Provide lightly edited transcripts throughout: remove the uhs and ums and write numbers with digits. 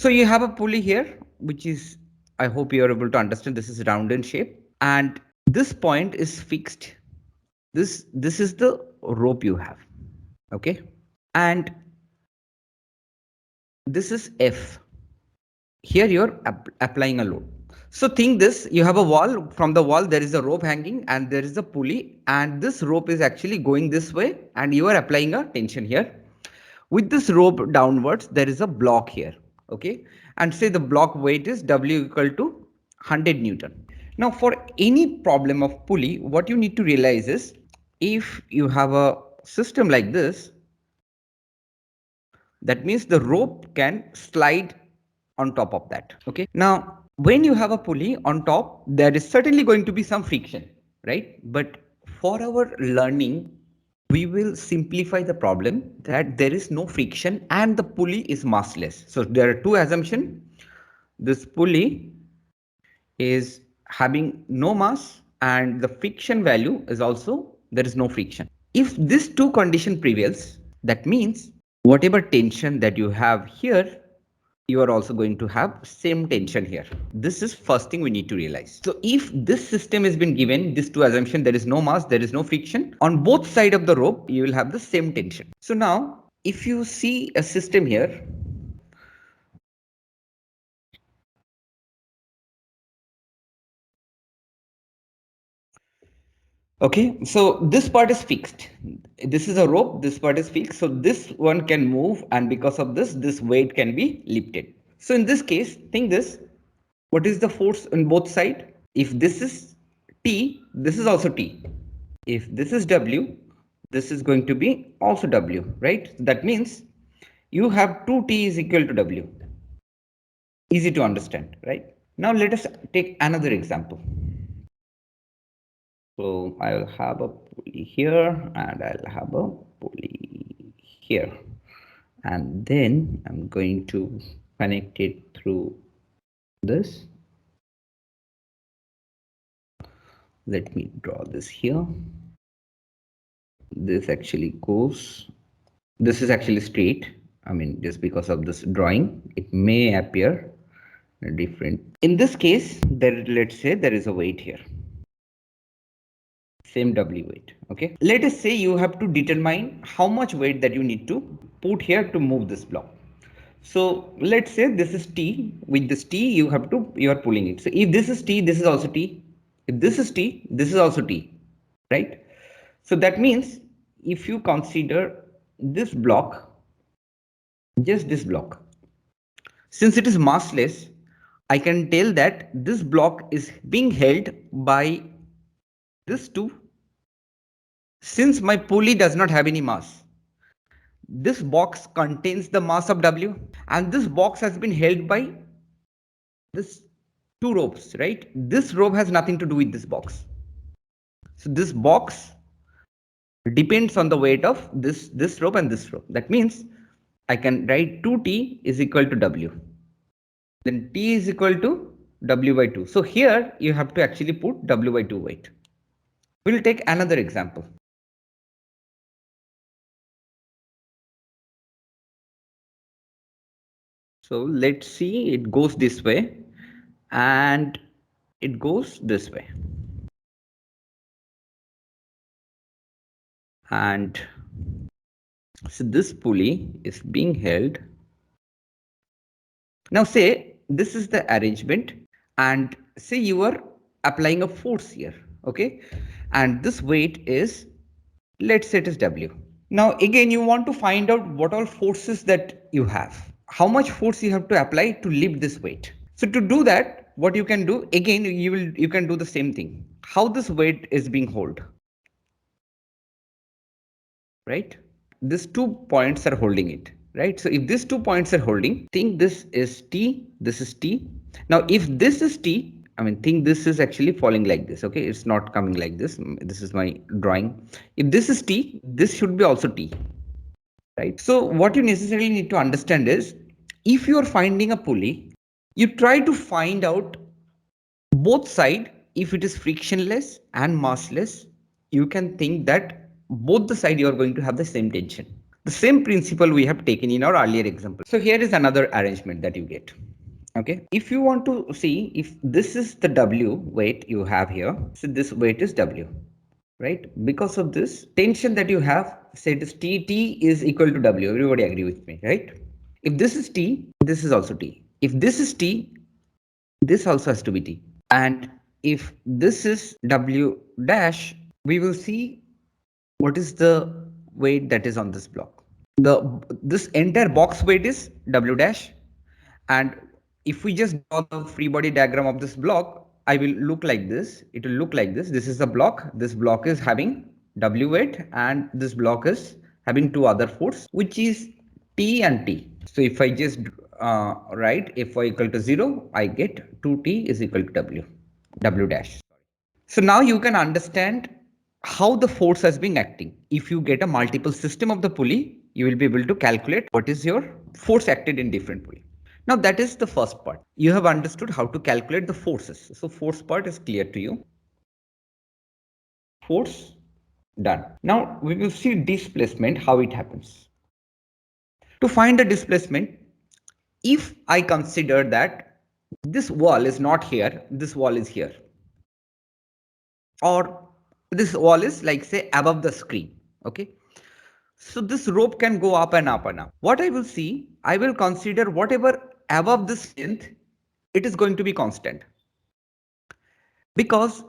So you have a pulley here, which is, I hope you are able to understand, this is round in shape, and this point is fixed. This is the rope you have, okay, and this is F. Here you're applying a load. So think this, you have a wall, from the wall there is a rope hanging and there is a pulley, and this rope is actually going this way and you are applying a tension here. With this rope downwards there is a block here, okay, and say the block weight is W equal to 100 Newton. Now for any problem of pulley, what you need to realize is, if you have a system like this, that means the rope can slide on top of that, okay. Now when you have a pulley on top, there is certainly going to be some friction, right? But for our learning, we will simplify the problem that there is no friction and the pulley is massless. So there are two assumptions. This pulley is having no mass and the friction value is also, there is no friction. If this two condition prevails, that means whatever tension that you have here, you are also going to have same tension here. This is first thing we need to realize. So if this system has been given, this two assumption, there is no mass, there is no friction, on both side of the rope, you will have the same tension. So now if you see a system here, okay, so this part is fixed. This is a rope, this part is fixed. So this one can move, and because of this, this weight can be lifted. So in this case, think this, what is the force on both sides? If this is T, this is also T. If this is W, this is going to be also W, right? That means you have 2T is equal to W. Easy to understand, right? Now let us take another example. So I'll have a pulley here and I'll have a pulley here. And then I'm going to connect it through this. Let me draw this here. This actually goes, this is actually straight. I mean, just because of this drawing, it may appear different. In this case, there, let's say there is a weight here. Same W weight, okay. Let us say you have to determine how much weight that you need to put here to move this block. So let's say this is T. With this T, you are pulling it. So if this is T, this is also T. If this is T, this is also T, right? So that means if you consider this block, just this block, since it is massless, I can tell that this block is being held by this two. Since my pulley does not have any mass, this box contains the mass of W, and this box has been held by this two ropes, right? This rope has nothing to do with this box. So this box depends on the weight of this rope and this rope. That means I can write 2T is equal to W. Then T is equal to W by 2. So here you have to actually put W by 2 weight. We'll take another example. So let's see, it goes this way and it goes this way. And so this pulley is being held. Now say this is the arrangement, and say you are applying a force here, okay, and this weight is, let's say it is W. Now again you want to find out what all forces that you have, how much force you have to apply to lift this weight. So to do that, what you can do, again you can do the same thing, how this weight is being held, right? These 2 points are holding it, right? So if these 2 points are holding, think this is T, this is T. Now if this is T, I mean, think this is actually falling like this, okay? It's not coming like this. This is my drawing. If this is T, this should be also T, right? So what you necessarily need to understand is, if you are finding a pulley, you try to find out both side. If it is frictionless and massless, you can think that both the side you are going to have the same tension. The same principle we have taken in our earlier example. So here is another arrangement that you get. Okay, if you want to see if this is the W weight you have here, so this weight is W, right? Because of this tension that you have, say it is T is equal to W. Everybody agree with me, right? If this is T, this is also T. If this is T, this also has to be T. And if this is W dash, we will see what is the weight that is on this block. This entire box weight is W dash, and if we just draw the free body diagram of this block, I will look like this. It will look like this. This is the block. This block is having W weight, and this block is having two other force, which is T and T. So if I just write Fy equal to 0, I get 2T is equal to W dash. So now you can understand how the force has been acting. If you get a multiple system of the pulley, you will be able to calculate what is your force acted in different pulley. Now that is the first part. You have understood how to calculate the forces. So force part is clear to you. Force done. Now we will see displacement, how it happens. To find the displacement, if I consider that this wall is not here, this wall is here, or this wall is like say above the screen, okay, so this rope can go up and up and up. What I will see, I will consider whatever above this length, it is going to be constant, because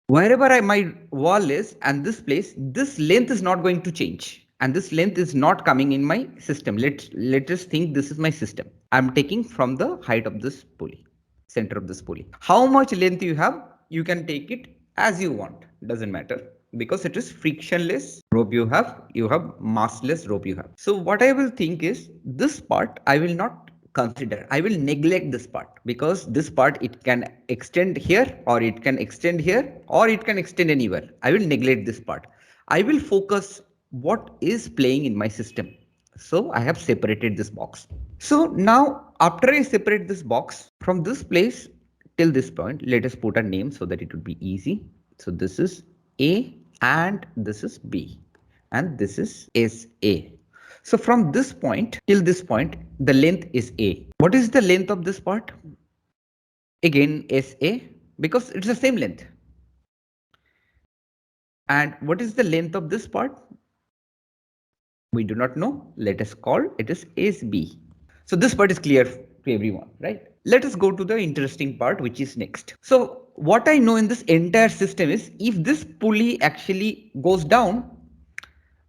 wherever my wall is and this place, this length is not going to change, and this length is not coming in my system. Let us think this is my system. I'm taking from the height of this pulley, center of this pulley. How much length you have, you can take it as you want, doesn't matter, because it is frictionless rope you have massless rope you have. So what I will think is, this part I will not consider, I will neglect this part, because this part it can extend here, or it can extend here, or it can extend anywhere. I will neglect this part. I will focus what is playing in my system. So I have separated this box. So now after I separate this box from this place till this point, let us put a name so that it would be easy. So this is A and this is B and this is SA. So from this point till this point, the length is A. What is the length of this part? Again SA, because it's the same length. And what is the length of this part? We do not know. Let us call it is SB. So this part is clear to everyone, right? Let us go to the interesting part, which is next. So what I know in this entire system is, if this pulley actually goes down,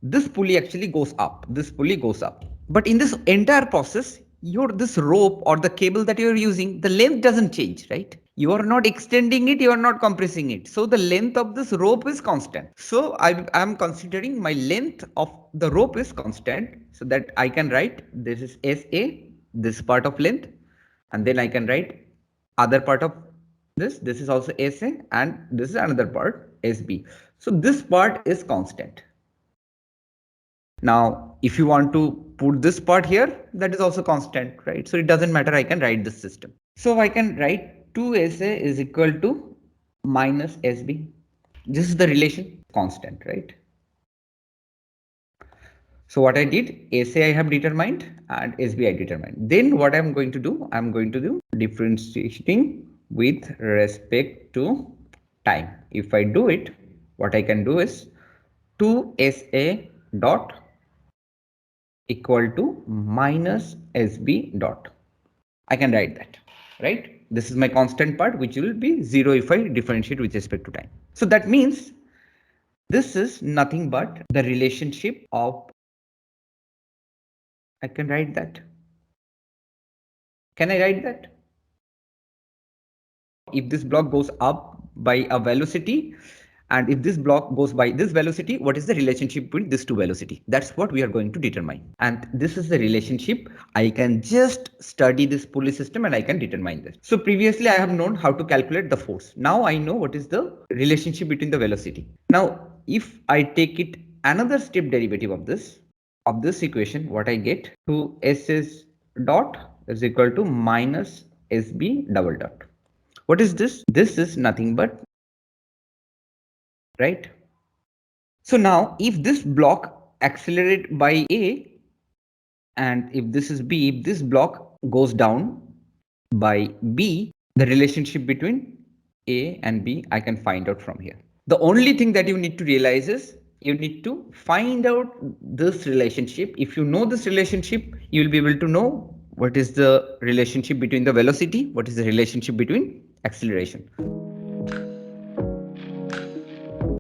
this pulley actually goes up, this pulley goes up, but in this entire process, your this rope or the cable that you are using, the length doesn't change, right? You are not extending it, you are not compressing it, so the length of this rope is constant. So I am considering my length of the rope is constant, so that I can write this is SA, this part of length, and then I can write other part of this is also SA, and this is another part SB. So this part is constant. Now, if you want to put this part here, that is also constant, right? So it doesn't matter, I can write this system. So I can write 2SA is equal to minus SB. This is the relation, constant, right? So what I did, SA I have determined and SB I determined. Then what I'm going to do, I'm going to do differentiating with respect to time. If I do it, what I can do is 2SA dot equal to minus SB dot. I can write that, right? This is my constant part, which will be 0 if I differentiate with respect to time. So that means this is nothing but the relationship of, I can write that. Can I write that? If this block goes up by a velocity, and if this block goes by this velocity, what is the relationship between these two velocity? That's what we are going to determine. And this is the relationship. I can just study this pulley system and I can determine this. So previously I have known how to calculate the force. Now I know what is the relationship between the velocity. Now, if I take it another step derivative of this equation, what I get, 2SS dot is equal to minus SB double dot. What is this? This is nothing but, right? So now if this block accelerate by A, and if this is B, if this block goes down by B, the relationship between A and B I can find out from here. The only thing that you need to realize is you need to find out this relationship. If you know this relationship, you will be able to know what is the relationship between the velocity, what is the relationship between acceleration.